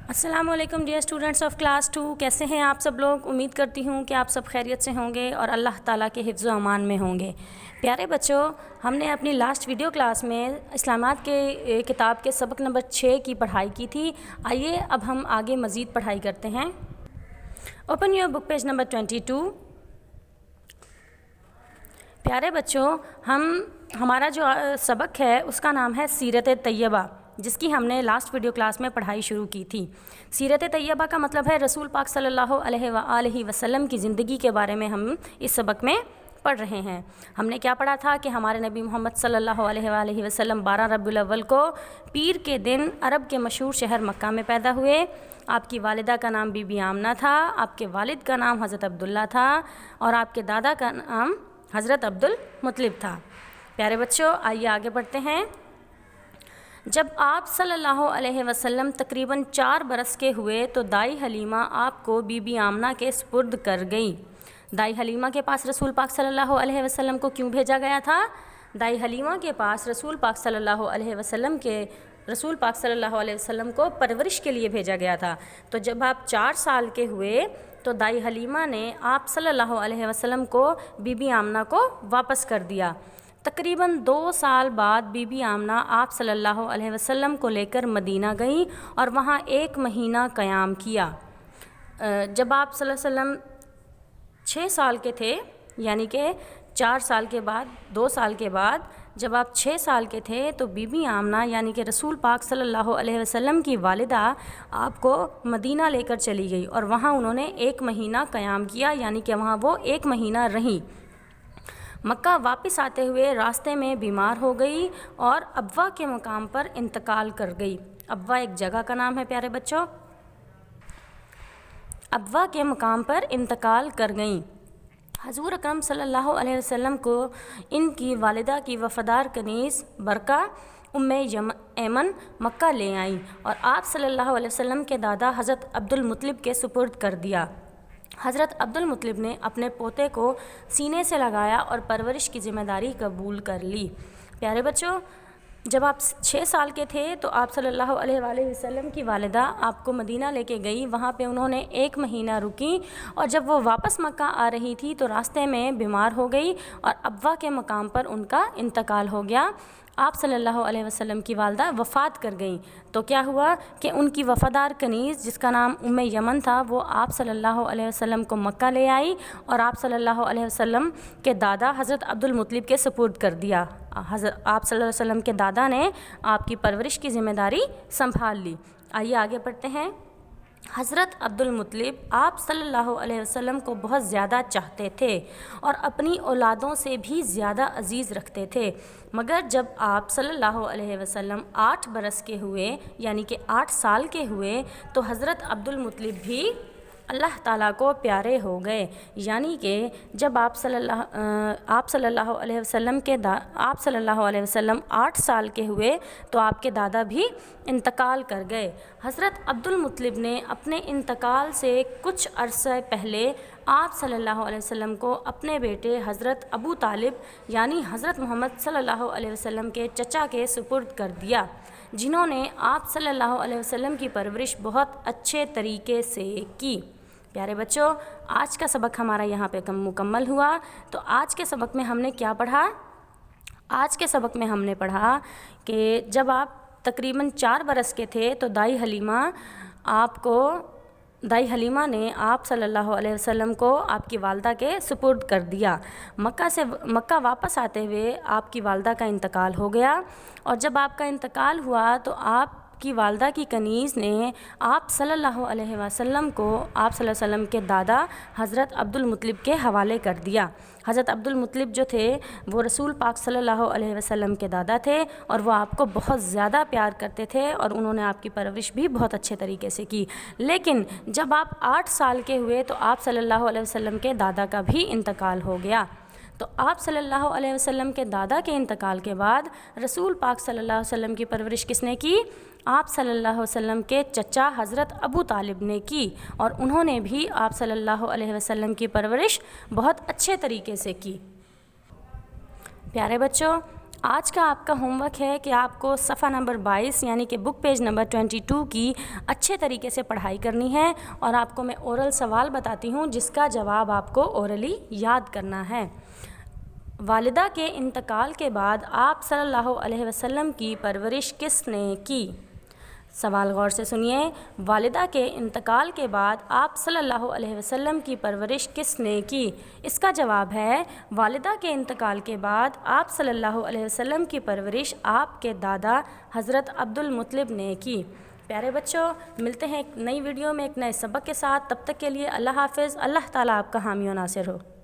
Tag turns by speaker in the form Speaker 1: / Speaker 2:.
Speaker 1: السلام علیکم dear students of class 2، کیسے ہیں آپ سب لوگ؟ امید کرتی ہوں کہ آپ سب خیریت سے ہوں گے اور اللہ تعالیٰ کے حفظ و امان میں ہوں گے۔ پیارے بچوں، ہم نے اپنی لاسٹ ویڈیو کلاس میں اسلامات کے کتاب کے سبق نمبر 6 کی پڑھائی کی تھی۔ آئیے اب ہم آگے مزید پڑھائی کرتے ہیں۔ Open your book page number 22۔ پیارے بچوں، ہمارا جو سبق ہے اس کا نام ہے سیرت طیبہ، جس کی ہم نے لاسٹ ویڈیو کلاس میں پڑھائی شروع کی تھی۔ سیرت طیبہ کا مطلب ہے رسول پاک صلی اللہ علیہ وآلہ وسلم کی زندگی کے بارے میں ہم اس سبق میں پڑھ رہے ہیں۔ ہم نے کیا پڑھا تھا کہ ہمارے نبی محمد صلی اللہ علیہ وآلہ وسلم 12 ربیع الاول کو پیر کے دن عرب کے مشہور شہر مکہ میں پیدا ہوئے۔ آپ کی والدہ کا نام بی بی آمنہ تھا، آپ کے والد کا نام حضرت عبداللہ تھا اور آپ کے دادا کا نام حضرت عبد المطلب تھا۔ پیارے بچوں، آئیے آگے بڑھتے ہیں۔ جب آپ صلی اللہ علیہ وسلم تقریباً 4 برس کے ہوئے تو دائی حلیمہ آپ کو بی بی آمنہ کے سپرد کر گئی۔ دائی حلیمہ کے پاس رسول پاک صلی اللہ علیہ وسلم کو کیوں بھیجا گیا تھا؟ دائی حلیمہ کے پاس رسول پاک صلی اللہ علیہ وسلم کو پرورش کے لیے بھیجا گیا تھا۔ تو جب آپ 4 سال کے ہوئے تو دائی حلیمہ نے آپ صلی اللہ علیہ وسلم کو بی بی آمنہ کو واپس کر دیا۔ تقریباً 2 سال بعد بی بی آمنہ آپ صلی اللہ علیہ وسلم کو لے کر مدینہ گئیں اور وہاں 1 مہینہ قیام کیا۔ جب آپ صلی اللہ علیہ وسلم 6 سال کے تھے، یعنی کہ 4 سال کے بعد 2 سال کے بعد جب آپ 6 سال کے تھے تو بی بی آمنہ یعنی کہ رسول پاک صلی اللہ علیہ وسلم کی والدہ آپ کو مدینہ لے کر چلی گئی اور وہاں انہوں نے 1 مہینہ قیام کیا، یعنی کہ وہاں وہ 1 مہینہ رہیں۔ مکہ واپس آتے ہوئے راستے میں بیمار ہو گئی اور ابوا کے مقام پر انتقال کر گئی۔ ابوا ایک جگہ کا نام ہے پیارے بچوں۔ ابوا کے مقام پر انتقال کر گئیں۔ حضور اکرم صلی اللہ علیہ وسلم کو ان کی والدہ کی وفادار کنیز برکہ ام ایمن مکہ لے آئیں اور آپ صلی اللہ علیہ وسلم کے دادا حضرت عبد المطلب کے سپرد کر دیا۔ حضرت عبد المطلب نے اپنے پوتے کو سینے سے لگایا اور پرورش کی ذمہ داری قبول کر لی۔ پیارے بچوں، جب آپ 6 سال کے تھے تو آپ صلی اللہ علیہ وآلہ وسلم کی والدہ آپ کو مدینہ لے کے گئی، وہاں پہ انہوں نے 1 مہینہ رکیں اور جب وہ واپس مکہ آ رہی تھی تو راستے میں بیمار ہو گئی اور ابوا کے مقام پر ان کا انتقال ہو گیا۔ آپ صلی اللہ علیہ وسلم کی والدہ وفات کر گئیں تو کیا ہوا کہ ان کی وفادار کنیز جس کا نام ام یمن تھا وہ آپ صلی اللہ علیہ وسلم کو مکہ لے آئی اور آپ صلی اللہ علیہ وسلم کے دادا حضرت عبد المطلب کے سپرد کر دیا۔ آپ صلی اللہ علیہ وسلم کے دادا نے آپ کی پرورش کی ذمہ داری سنبھال لی۔ آئیے آگے بڑھتے ہیں۔ حضرت عبد المطلب آپ صلی اللہ علیہ وسلم کو بہت زیادہ چاہتے تھے اور اپنی اولادوں سے بھی زیادہ عزیز رکھتے تھے، مگر جب آپ صلی اللہ علیہ وسلم 8 برس کے ہوئے یعنی کہ 8 سال کے ہوئے تو حضرت عبد المطلب بھی اللہ تعالیٰ کو پیارے ہو گئے، یعنی کہ جب آپ صلی اللہ علیہ وسلم 8 سال کے ہوئے تو آپ کے دادا بھی انتقال کر گئے۔ حضرت عبد المطلب نے اپنے انتقال سے کچھ عرصہ پہلے آپ صلی اللہ علیہ وسلم کو اپنے بیٹے حضرت ابو طالب یعنی حضرت محمد صلی اللہ علیہ وسلم کے چچا کے سپرد کر دیا، جنہوں نے آپ صلی اللہ علیہ وسلم کی پرورش بہت اچھے طریقے سے کی۔ پیارے بچوں، آج کا سبق ہمارا یہاں پہ مکمل ہوا۔ تو آج کے سبق میں ہم نے کیا پڑھا؟ آج کے سبق میں ہم نے پڑھا کہ جب آپ تقریباً 4 برس کے تھے تو دائی حلیمہ نے آپ صلی اللہ علیہ وسلم کو آپ کی والدہ کے سپرد کر دیا۔ مکہ واپس آتے ہوئے آپ کی والدہ کا انتقال ہو گیا اور جب آپ کا انتقال ہوا تو آپ کی والدہ کی کنیز نے آپ صلی اللہ علیہ وسلم کو آپ صلی اللہ علیہ وسلم کے دادا حضرت عبد المطلب کے حوالے کر دیا۔ حضرت عبد المطلب جو تھے وہ رسول پاک صلی اللہ علیہ وسلم کے دادا تھے اور وہ آپ کو بہت زیادہ پیار کرتے تھے اور انہوں نے آپ کی پرورش بھی بہت اچھے طریقے سے کی۔ لیکن جب آپ 8 سال کے ہوئے تو آپ صلی اللہ علیہ وسلم کے دادا کا بھی انتقال ہو گیا۔ تو آپ صلی اللہ علیہ وسلم کے دادا کے انتقال کے بعد رسول پاک صلی اللہ علیہ وسلم کی پرورش کس نے کی؟ آپ صلی اللہ علیہ وسلم کے چچا حضرت ابو طالب نے کی اور انہوں نے بھی آپ صلی اللہ علیہ وسلم کی پرورش بہت اچھے طریقے سے کی۔ پیارے بچوں، آج کا آپ کا ہوم ورک ہے کہ آپ کو صفحہ نمبر 22 یعنی کہ بک پیج نمبر 22 کی اچھے طریقے سے پڑھائی کرنی ہے، اور آپ کو میں اورل سوال بتاتی ہوں جس کا جواب آپ کو اورلی یاد کرنا ہے۔ والدہ کے انتقال کے بعد آپ صلی اللہ علیہ وسلم کی پرورش کس نے کی؟ سوال غور سے سنیے۔ والدہ کے انتقال کے بعد آپ صلی اللہ علیہ وسلم کی پرورش کس نے کی؟ اس کا جواب ہے والدہ کے انتقال کے بعد آپ صلی اللہ علیہ وسلم کی پرورش آپ کے دادا حضرت عبد المطلب نے کی۔ پیارے بچوں، ملتے ہیں ایک نئی ویڈیو میں ایک نئے سبق کے ساتھ، تب تک کے لیے اللہ حافظ۔ اللہ تعالیٰ آپ کا حامی و ناصر ہو۔